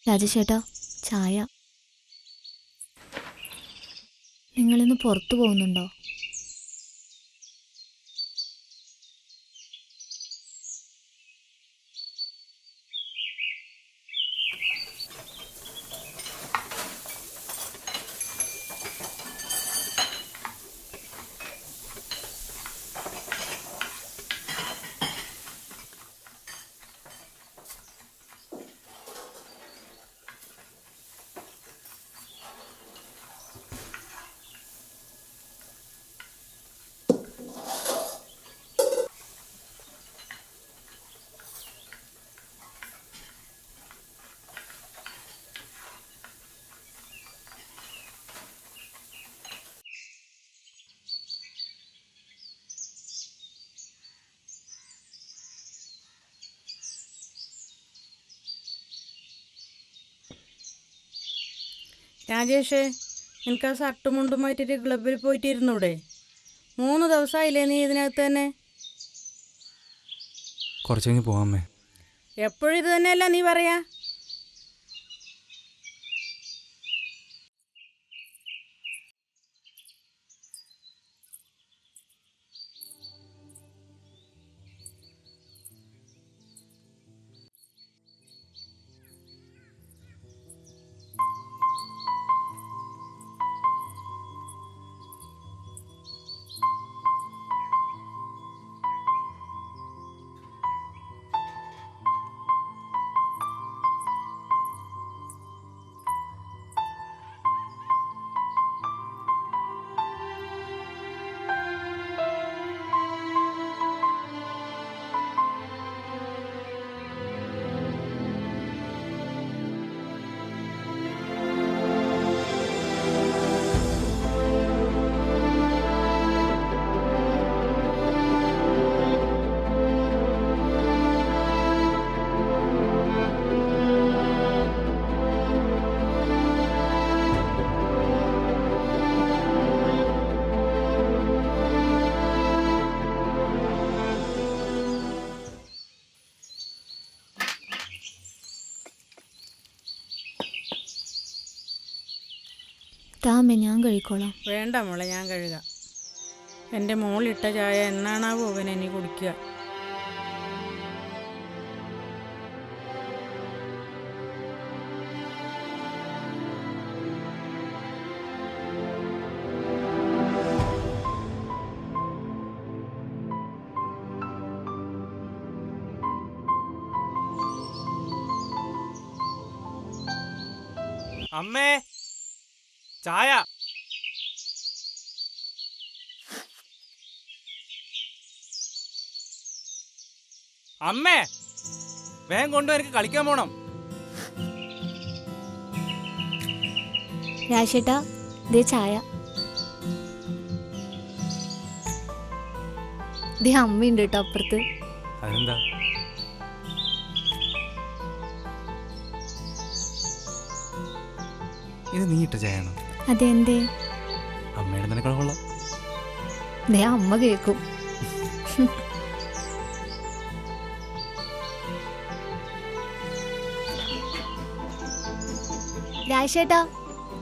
രാജേഷേട്ടാ, ചായ. നിങ്ങളിന്ന് പുറത്തു പോകുന്നുണ്ടോ? രാജേഷേ, എനിക്ക് ആ ഷർട്ടും മുണ്ടുമായിട്ടൊരു ക്ലബ്ബിൽ പോയിട്ടിരുന്നൂടെ? 3 ദിവസമായില്ലേ നീ ഇതിനകത്ത് തന്നെ? കുറച്ച് കഴിഞ്ഞ് പോവാമേ. എപ്പോഴും ഇത് തന്നെയല്ല നീ പറയാ. താമേ, ഞാൻ കഴിക്കോളാം. വേണ്ട മോളെ, ഞാൻ കഴുകാം. എൻ്റെ മോളിട്ട ചായ എന്നാണാവോ അവൻ എന്നെ കുടിക്കുക. അമ്മേ, ചായ. അമ്മേ, വേഗം കൊണ്ടു, എനിക്ക് കളിക്കാൻ പോണം. രാജേഷേട്ടാ, ദേ ചായ. ദേ അമ്മയുണ്ട് കേട്ടോ അപ്പുറത്ത്. അതെന്താ? ഇത് നീ ഇട്ട ചായയാണോ? അതെന്തേ? അമ്മയുടെ നിനക്കുള്ള കൊള്ളാം. ദേ അമ്മ കേൾക്കും. രാജേഷേട്ടാ,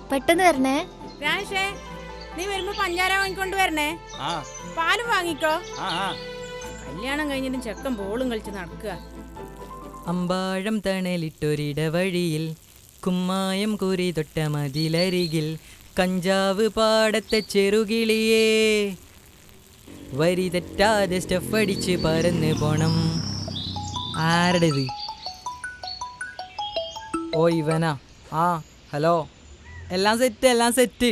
പെട്ടെന്ന് വരണേ. രാജേഷേ, നീ വരുമ്പോ പഞ്ചാര വാങ്ങിക്കൊണ്ട് വരണേ. പാലും വാങ്ങിക്കോ. കല്യാണം കഴിഞ്ഞിട്ടും ചെക്കൻ ബോളും കളിച്ച് നടക്കുക. അമ്പാഴം തണലിട്ടൊരിടവഴിയിൽ കുമ്മായം കുറി തൊട്ട മതിലരികിൽ കഞ്ചാവ് പാടത്തെ ചെറുകിളിയേ വരി തെറ്റാതെ സ്റ്റെഫ് അടിച്ച് പറന്ന് പോണം. ആരുടേത്? ഓ, ഇവനാ? ആ, ഹലോ. എല്ലാം സെറ്റ്, എല്ലാം സെറ്റ്.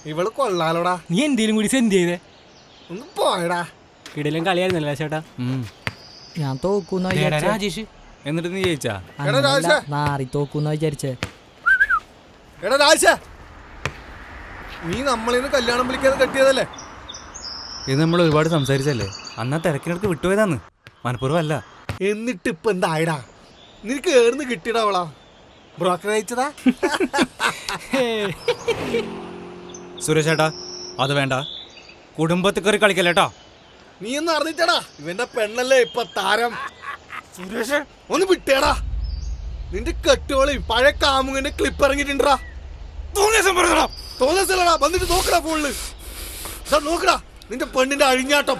ഇവള് കൊള്ളാലോടാ. നീ എന്തേലും കൂടി സെൻഡ് ചെയ്തേ. ഒന്ന് പോയടാ. കിടലും കളിയായിരുന്നല്ലോ ചേട്ടാ. ഞാൻ തോക്കുന്ന രാജേഷ്, എന്നിട്ട് നീ ജയിച്ചാ? നാറി തോക്കുന്ന വിചാരിച്ചേ. എടാ രാജ, നീ നമ്മളിന്ന് കല്യാണം വിളിക്കാതെ കെട്ടിയതല്ലേ? ഇത് നമ്മൾ ഒരുപാട് സംസാരിച്ചല്ലേ? അന്നാ തിരക്കിനടുത്ത് വിട്ടുപോയതാന്ന്, മനഃപൂർവ്വം അല്ല. എന്നിട്ട് ഇപ്പൊ എന്തായടാ? നിനക്ക് ഏർന്ന് കിട്ടിയടാ അവളാ? ബ്രോക്കർ അയച്ചതാ? സുരേഷ് ഏട്ടാ, അത് വേണ്ട. കുടുംബത്തിൽ കയറി കളിക്കല്ലേട്ടാ. നീ ഒന്ന് അറിഞ്ഞിട്ടടാ, ഇവന്റെ പെണ്ണല്ലേ ഇപ്പൊ താരം. സുരേഷ് ഒന്ന് വിട്ടേടാ. നിന്റെ കെട്ടുകളെയും പഴയ കാമുകന്റെ ക്ലിപ്പ് ഇറങ്ങിട്ടുണ്ടാ. തോന്നലടാ, വന്നിട്ട് നോക്കടാ ഫോണില്. നോക്കടാ നിന്റെ പെണ്ണിന്റെ അഴിഞ്ഞാട്ടം.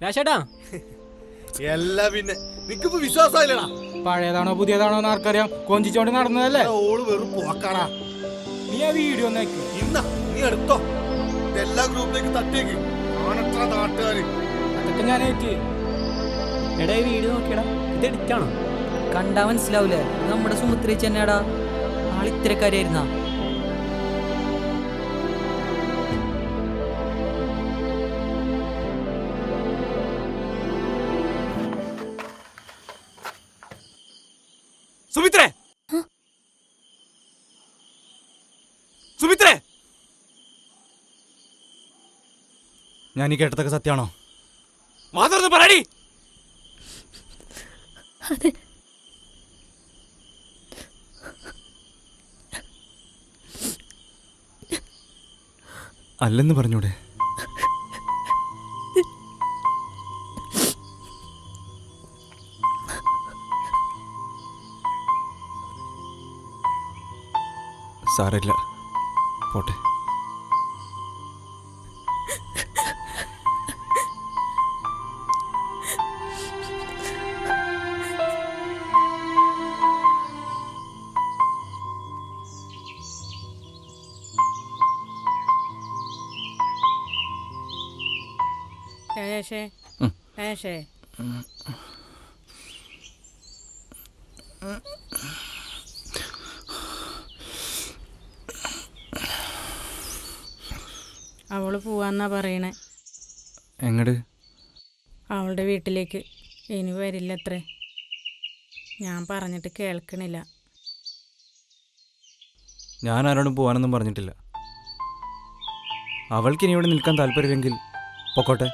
രാശേട്ടാ, എല്ലാ പിന്നെ നിനക്കിപ്പോ വിശ്വാസമായില്ലടാ. പഴയതാണോ പുതിയതാണോ എന്ന് ആർക്കറിയാം? കൊഞ്ചിച്ചോണ്ട് നടന്നതല്ലേ? ഓള് വെറും പോക്കാടാ. നീ ആ വീഡിയോ ഒന്നേക്ക്. ഇന്ന നീ എടുത്തോ, എല്ലാ ഗ്രൂപ്പിലേക്ക് തട്ടിയേക്ക്. ആണത്ര നാട്ടുകാര്. അതൊക്കെ ഞാൻ ഏറ്റ്. എടാ, ഈ വീഡിയോ നോക്കിയടാ, ഇത് എഡിറ്റാണോ? കണ്ടാ മനസ്സിലാവൂലേ, ഇത് നമ്മുടെ സുമിത്രേച്ചി തന്നെയാടാ. ആൾ ഇത്തരക്കാരിയായിരുന്നാ? സുമിത്രേ, സുമിത്രേ, ഞാൻ ഈ കേട്ടതൊക്കെ സത്യാണോ? മാത്രം പറയടി. അതെ, അല്ലെന്ന് പറഞ്ഞൂടെ? സാരമില്ല, പോട്ടെ. രാജേഷേ, രാജേഷേ, അവള് പോവാന്നാ പറയണേ. എങ്ങട്? അവളുടെ വീട്ടിലേക്ക്. ഇനി വരില്ലത്രേ. ഞാൻ പറഞ്ഞിട്ട് കേൾക്കണില്ല. ഞാൻ ആരോടും പോകാനൊന്നും പറഞ്ഞിട്ടില്ല. അവൾക്ക് ഇനി ഇവിടെ നിൽക്കാൻ താല്പര്യമില്ലെങ്കിൽ പൊക്കോട്ടെ.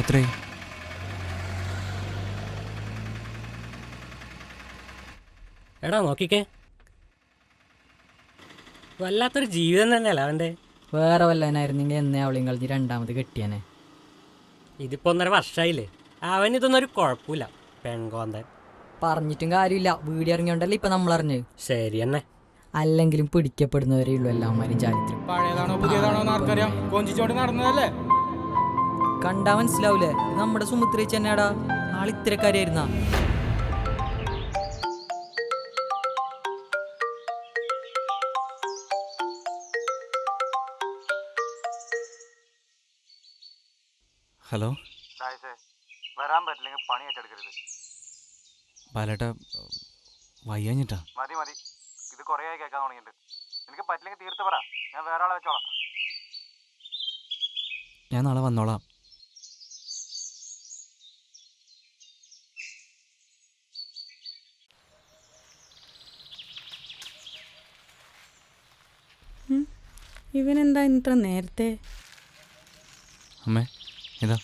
എത്രയായി? എടാ നോക്കിക്കേ, വല്ലാത്തൊരു ജീവിതം തന്നെയല്ല അവൻ്റെ. വേറെ വല്ലവനായിരുന്നെങ്കിൽ എന്നേ അവളെയും കളഞ്ഞ് രണ്ടാമത് കെട്ടിയാനെ. ഇതിപ്പോൾ 1.5 വർഷമായില്ലേ. അവനിതൊന്നും ഒരു കുഴപ്പമില്ല, പെൺകോന്തൻ. പറഞ്ഞിട്ടും കാര്യമില്ല, വീഡിയോ ഇറങ്ങിയോണ്ടല്ലേ ഇപ്പൊ നമ്മളറിഞ്ഞ്. ശരി തന്നെ. അല്ലെങ്കിലും പിടിക്കപ്പെടുന്നവരേ ഉള്ളൂ എല്ലാവന്മാരും ചാരിത്രം. പഴയതാണോ പുതിയതാണോ എന്ന് ആർക്കറിയാം? കൊഞ്ചിച്ചോണ്ട് നടന്നതല്ലേ? കണ്ടാ മനസ്സിലാവൂലേ, ഇത് നമ്മുടെ സുമിത്രേച്ചി തന്നെയാടാ. ആൾ ഇത്തരക്കാരിയായിരുന്നാ? ഹലോ വരാൻ പറ്റില്ലെങ്കിൽ പണി ഏറ്റെടുക്കരുത്. ബാലേട്ടാ, വയ്യാഞ്ഞിട്ടാ. മതി മതി, ഇത് കുറേ ആയി കേൾക്കാൻ തുടങ്ങിയിട്ട്. എനിക്ക് പറ്റില്ലെങ്കിൽ തീർത്ത് പറ, ഞാൻ വേറെ ആളെ വെച്ചോളാം. ഞാൻ നാളെ വന്നോളാം. ഇവനെന്താ ഇത്ര നേരത്തെ? അമ്മേ, ഇതാ.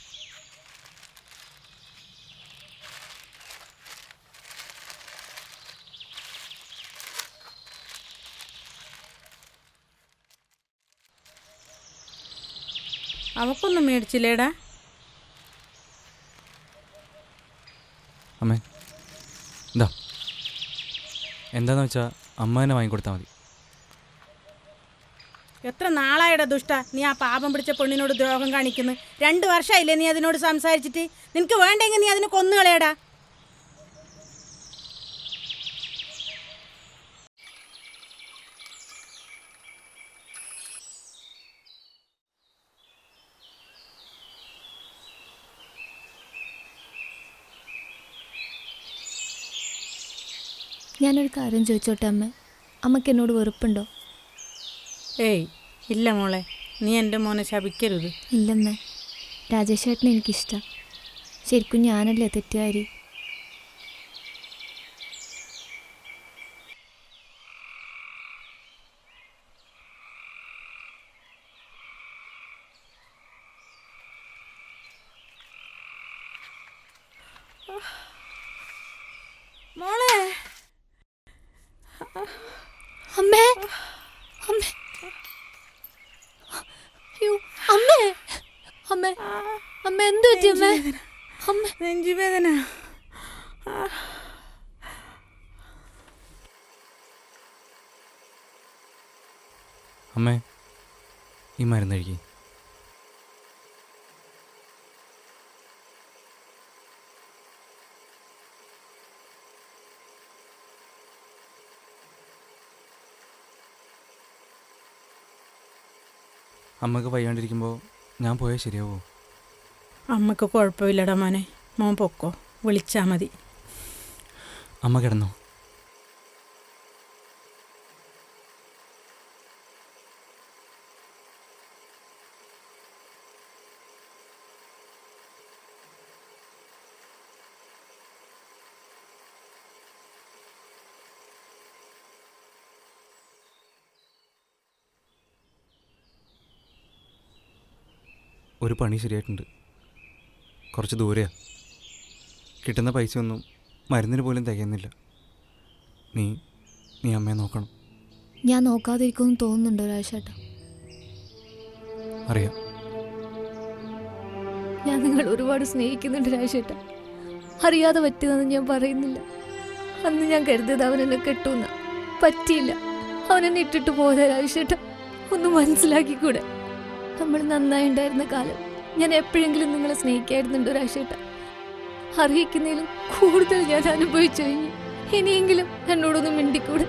അവക്കൊന്നും മേടിച്ചില്ലേടാ? അമ്മേ എന്താ എന്താന്ന് വെച്ചാൽ അമ്മ തന്നെ വാങ്ങിക്കൊടുത്താൽ മതി. എത്ര നാളായിടാ ദുഷ്ട നീ ആ പാപം പിടിച്ച പെണ്ണിനോട് ദ്രോഹം കാണിക്കുന്നു. 2 വർഷമായില്ലേ നീ അതിനോട് സംസാരിച്ചിട്ട്? നിനക്ക് വേണ്ടെങ്കിൽ നീ അതിനെ കൊന്നുകളയടാ. ഞാനൊരു കാര്യം ചോദിച്ചോട്ടെ അമ്മ, അമ്മക്ക് എന്നോട് വെറുപ്പുണ്ടോ? ഏയ് ഇല്ല മോളെ, നീ എൻ്റെ മോനെ ശപിക്കരുത്. ഇല്ലമ്മേ, രാജേഷ് ചേട്ടനെ എനിക്കിഷ്ടം. ശരിക്കും ഞാനല്ലേ തെറ്റുകാരി? മോളെ അമ്മേ, അമ്മേ, അയ്യോ അമ്മേ, അമ്മേ, അമ്മ എന്തു പറ്റി അമ്മേ? അമ്മ നെഞ്ചുവേദന. അമ്മേ ഈ മരുന്ന് കഴിക്കും. അമ്മക്ക് വയ്യാണ്ടിരിക്കുമ്പോൾ ഞാൻ പോയാൽ ശരിയാവോ? അമ്മക്ക് കുഴപ്പമില്ലടാ മോനെ, മോൻ പൊക്കോ, വിളിച്ചാൽ മതി. അമ്മ കിടന്നോ? ഒരു പണി ശരിയായിട്ടുണ്ട്. കുറച്ച് ദൂരെയാണ്. കിട്ടുന്ന പൈസയൊന്നും മരുന്നിന് പോലും തികയുന്നില്ല. നീ അമ്മയെ നോക്കണം. ഞാൻ നോക്കാതിരിക്കുമെന്ന് തോന്നുന്നുണ്ടോ രാജേട്ടാ? അറിയാം. ഞാൻ നിങ്ങൾ ഒരുപാട് സ്നേഹിക്കുന്നുണ്ട് രാജേട്ടാ. അറിയാതെ പറ്റിയതെന്ന് ഞാൻ പറയുന്നില്ല. അന്ന് ഞാൻ കരുതിയത് അവനെന്നെ കെട്ടുന്ന പറ്റിയില്ല. അവനെന്നെ ഇട്ടിട്ട് പോരാ രാജേട്ടാ. ഒന്ന് മനസ്സിലാക്കിക്കൂടെ? നമ്മൾ നന്നായി ഉണ്ടായിരുന്ന കാലം ഞാൻ എപ്പോഴെങ്കിലും നിങ്ങളെ സ്നേഹിക്കായിരുന്നുണ്ടോ രാജേട്ടാ? അറിയിക്കുന്നതിലും കൂടുതൽ ഞാൻ അനുഭവിച്ചു കഴിഞ്ഞു. ഇനിയെങ്കിലും എന്നോടൊന്ന് മിണ്ടിക്കൂടെ?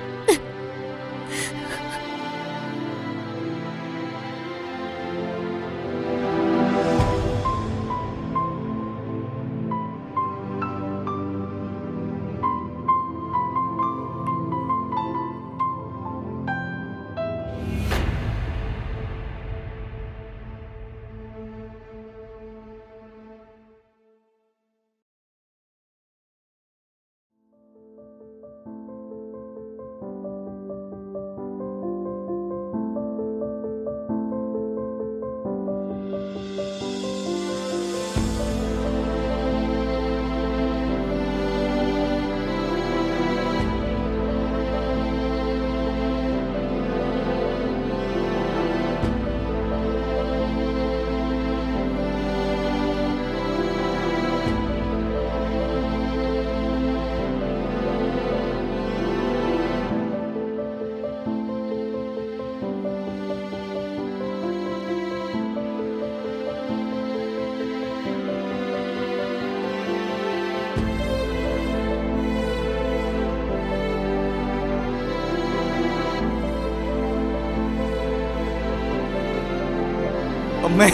അമ്മേ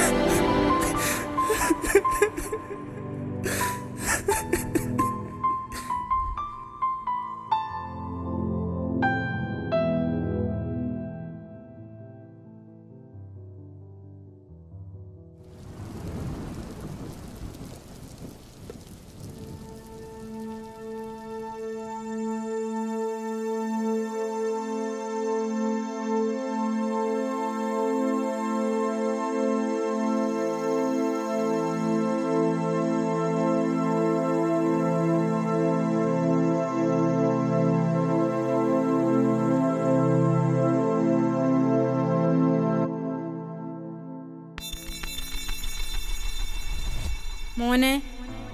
മോനെ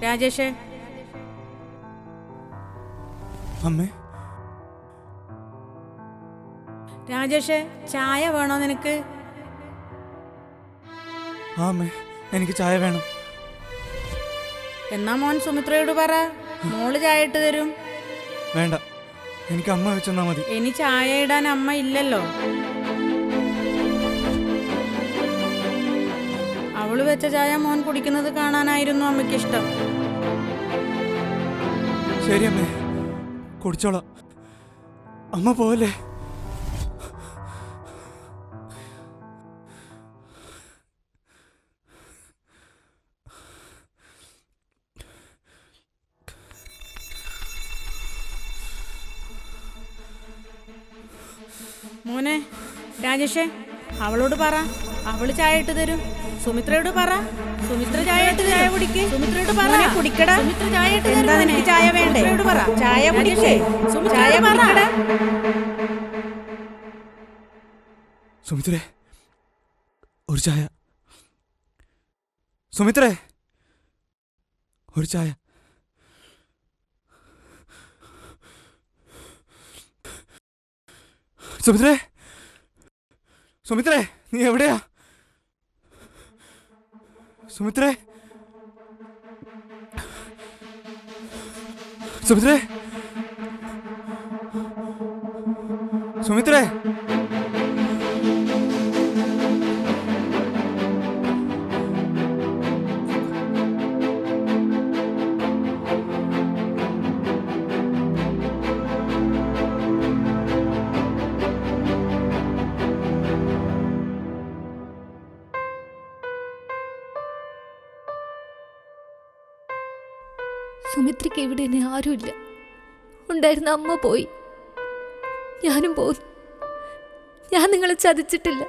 രാജേഷേ, അമ്മേ രാജേഷേ, ചായ വേണോ നിനക്ക്? ആ അമ്മേ, എനിക്ക് ചായ വേണം. എന്നാ മോൻ സുമിത്രയോട് പറ, മോള് ചായ ഇട്ട് തരും. വേണ്ട, എനിക്ക് അമ്മ വെച്ചെന്നാ മതി. ഇനി ചായ ഇടാൻ അമ്മ ഇല്ലല്ലോ. അവള് വെച്ച ചായ മോൻ കുടിക്കുന്നത് കാണാനായിരുന്നു അമ്മയ്ക്ക് ഇഷ്ടം. ശരി അമ്മേ, കുടിച്ചോളാം. അമ്മ പോലെ. മോനെ രാജേഷേ, അവളോട് പറ, അവള് ചായ ഇട്ട് തരും. സുമിത്രയോട് പറ, സുമിത്ര ചായ ഇട്ട് ചായ കുടിക്ക്. സുമിത്രയോട് പറ, കുടിക്കടാ. സുമിത്ര ചായ ഇട്ട് തരും. നിനക്ക് ചായ വേണ്ടേ? പറ, ചായ കുടിക്കേ. ചായ പറ. സുമിത്രേ, ഒരു ചായ. സുമിത്രേ, ഒരു ചായ. സുമിത്രേ, സുമിത്രേ, നീ എവിടെയാ? സുമിത്രേ, സുമിത്രേ, സുമിത്രേ. സുമിത്രയ്ക്ക് ഇവിടെ ഇനി ആരുമില്ല. ഉണ്ടായിരുന്ന അമ്മ പോയി, ഞാനും പോന്നു. ഞാൻ നിങ്ങളെ ചതിച്ചിട്ടില്ല.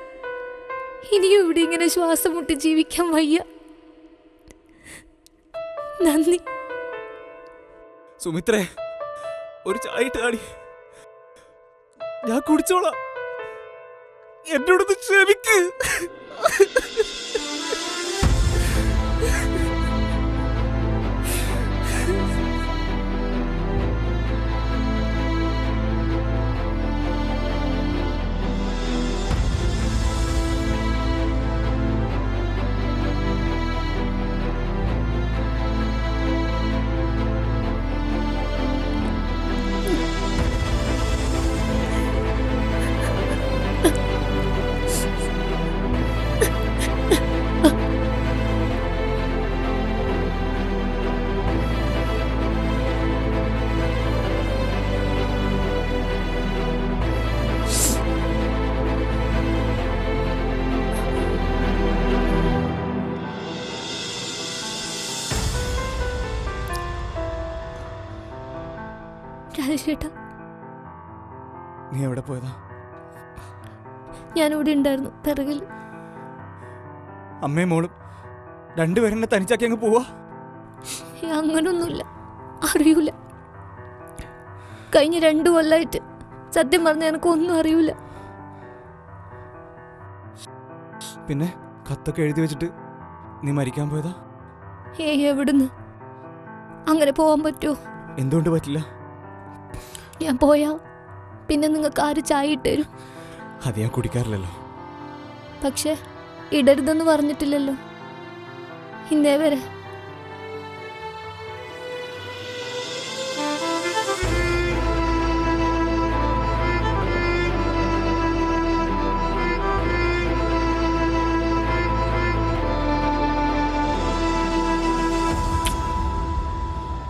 ഇനിയും ഇവിടെ ഇങ്ങനെ ശ്വാസം മുട്ടി ജീവിക്കാൻ വയ്യ. നന്ദി. സുമിത്രേ, ഒരു ചായ ഇട്ട് താടി, ഞാൻ കുടിച്ചോളാം. എന്നോടൊന്ന് ക്ഷമിക്ക്. രാജേട്ടാ, നീ എവിടെ പോയതാ? ഞാനിവിടെ ഉണ്ടായിരുന്നു, പിറകിൽ. അമ്മയും മോളും രണ്ടുപേരെന്നെ തനിച്ചാക്കി അങ്ങ് പോവാ? അങ്ങനൊന്നുമില്ല, അറിയൂല. കഴിഞ്ഞ 2 കൊല്ലമായിട്ട് സത്യം പറഞ്ഞ എനക്കൊന്നും അറിയൂല. പിന്നെ കത്തൊക്കെ എഴുതി വെച്ചിട്ട് നീ മരിക്കാൻ പോയതാ? എവിടുന്ന്? അങ്ങനെ പോവാൻ പറ്റുമോ? എന്തുകൊണ്ട് പറ്റില്ല? ഞാൻ പോയാ പിന്നെ നിങ്ങൾക്ക് ആര് ചായ ഇട്ടരും? അത് ഞാൻ കുടിക്കാറില്ലല്ലോ. പക്ഷെ ഇടരുതെന്ന് പറഞ്ഞിട്ടില്ലല്ലോ ഇന്നേ വരെ.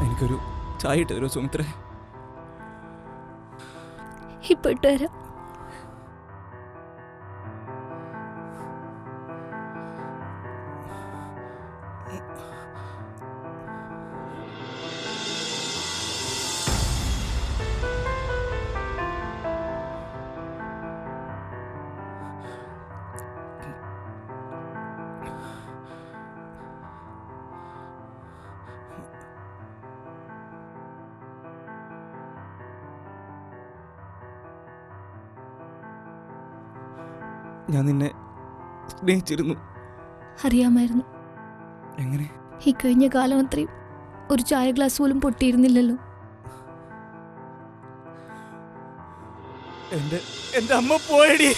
എനിക്കൊരു ചായ ഇട്ട് തരുമോ സുമിത്രേ? ഇപ്പൊ ഇട്ടുതരാം. ഞാൻ നിന്നെ സ്നേഹിച്ചിരുന്നു. അറിയാമായിരുന്നു. എങ്ങനെ? ഈ കഴിഞ്ഞ കാലം അത്രയും ഒരു ചായ ഗ്ലാസ് പോലും പൊട്ടിയിരുന്നില്ലല്ലോ. എന്റെ അമ്മ പോയടി.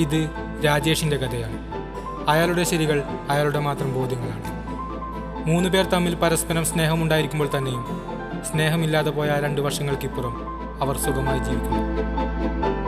ഇത് രാജേഷിൻ്റെ കഥയാണ്. അയാളുടെ ശരികൾ അയാളുടെ മാത്രം ബോധ്യങ്ങളാണ്. 3 പേർ തമ്മിൽ പരസ്പരം സ്നേഹമുണ്ടായിരിക്കുമ്പോൾ തന്നെയും സ്നേഹമില്ലാതെ പോയ 2 വർഷങ്ങൾക്കിപ്പുറം അവർ സുഖമായി ജീവിക്കുന്നു.